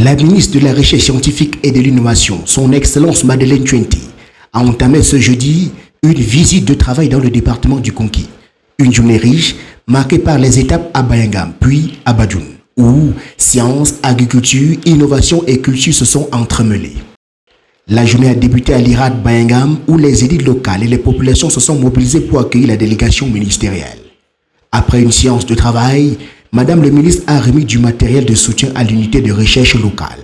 La ministre de la Recherche scientifique et de l'innovation, son Excellence Madeleine Tchouenti, a entamé ce jeudi une visite de travail dans le département du Konki. Une journée riche, marquée par les étapes à Bayangam, puis à Badjoun, où sciences, agriculture, innovation et culture se sont entremêlées. La journée a débuté à l'IRAD Bayangam, où les élites locales et les populations se sont mobilisées pour accueillir la délégation ministérielle. Après une séance de travail, Madame le ministre a remis du matériel de soutien à l'unité de recherche locale.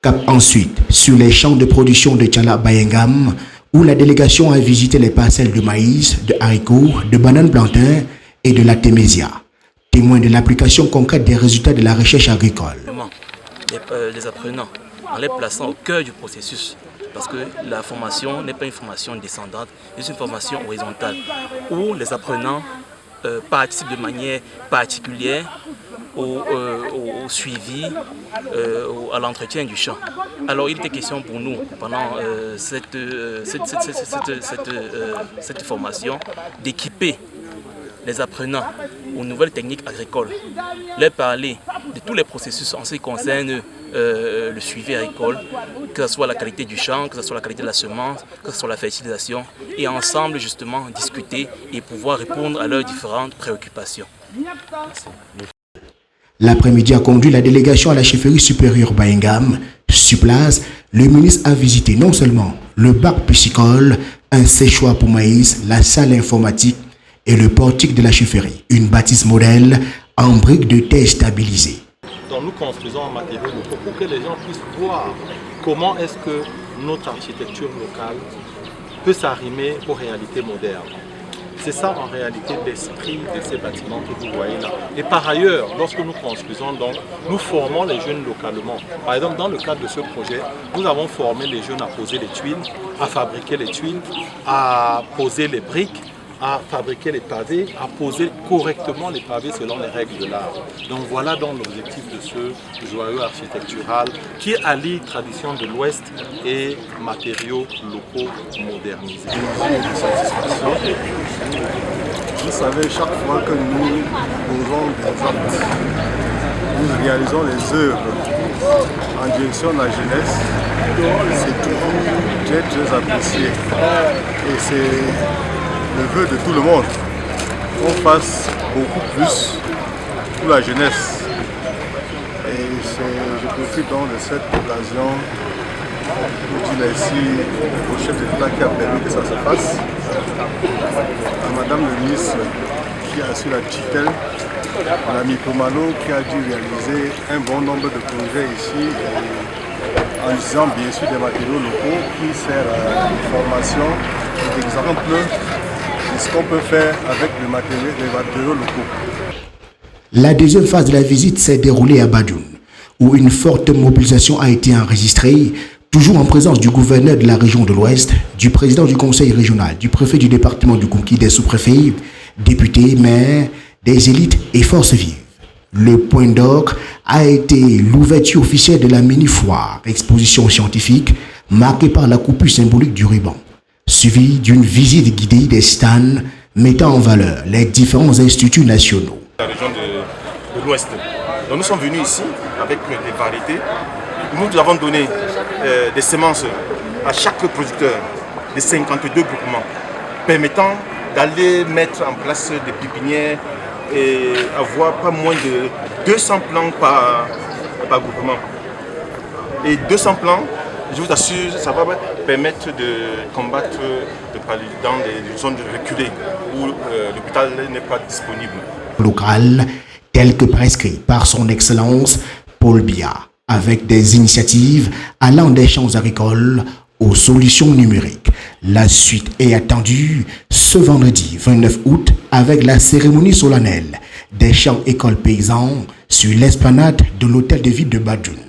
Cap ensuite sur les champs de production de Tchala Bayangam, où la délégation a visité les parcelles de maïs, de haricots, de bananes plantains et de la témésia, témoin de l'application concrète des résultats de la recherche agricole. Les apprenants, en les plaçant au cœur du processus, parce que la formation n'est pas une formation descendante, c'est une formation horizontale, où les apprenants participent de manière particulière au suivi, à l'entretien du champ. Alors il était question pour nous, pendant cette formation, d'équiper les apprenants aux nouvelles techniques agricoles, leur parler de tous les processus en ce qui concerne le suivi agricole, que ce soit la qualité du champ, que ce soit la qualité de la semence, que ce soit la fertilisation, et ensemble justement discuter et pouvoir répondre à leurs différentes préoccupations. L'après-midi a conduit la délégation à la chefferie supérieure Bayangam. Sur place, le ministre a visité non seulement le bac piscicole, un séchoir pour maïs, la salle informatique et le portique de la chefferie, une bâtisse modèle en briques de terre stabilisées. Donc nous construisons en matériaux locaux pour que les gens puissent voir comment est-ce que notre architecture locale peut s'arrimer aux réalités modernes. C'est ça en réalité l'esprit de ces bâtiments que vous voyez là. Et par ailleurs, lorsque nous construisons, donc, nous formons les jeunes localement. Par exemple, dans le cadre de ce projet, nous avons formé les jeunes à poser les tuiles, à fabriquer les tuiles, à poser les briques, à fabriquer les pavés, à poser correctement les pavés selon les règles de l'art. Donc voilà donc l'objectif de ce joyau architectural qui allie tradition de l'Ouest et matériaux locaux modernisés. Vous savez, chaque fois que nous posons des actes, nous réalisons les œuvres en direction de la jeunesse, c'est toujours très apprécié. Et c'est le vœu de tout le monde qu'on fasse beaucoup plus pour la jeunesse. Et je profite donc de cette occasion pour dire merci au chef de l'État qui a permis que ça se fasse, à Madame le ministre qui a su la tutelle, à l'ami Pomalo qui a dû réaliser un bon nombre de projets ici, en utilisant bien sûr des matériaux locaux qui servent à une formation et d'exemple de ce qu'on peut faire avec les matériaux locaux. La deuxième phase de la visite s'est déroulée à Badjoun, où une forte mobilisation a été enregistrée, toujours en présence du gouverneur de la région de l'Ouest, du président du conseil régional, du préfet du département du Konki, des sous-préfets, députés, maires, des élites et forces vives. Le point d'orgue a été l'ouverture officielle de la mini-foire, exposition scientifique marquée par la coupure symbolique du ruban, suivie d'une visite guidée des stands mettant en valeur les différents instituts nationaux. La région de l'Ouest. Donc nous sommes venus ici avec des variétés. Nous avons donné des semences à chaque producteur de 52 groupements, permettant d'aller mettre en place des pépinières et avoir pas moins de 200 plants par groupement. Et 200 plants, je vous assure, ça va permettre de combattre le paludisme dans les zones reculées où l'hôpital n'est pas disponible. Local, tel que prescrit par son Excellence Paul Biya, avec des initiatives allant des champs agricoles aux solutions numériques. La suite est attendue ce vendredi 29 août avec la cérémonie solennelle des champs écoles paysans sur l'esplanade de l'hôtel de ville de Badjoun.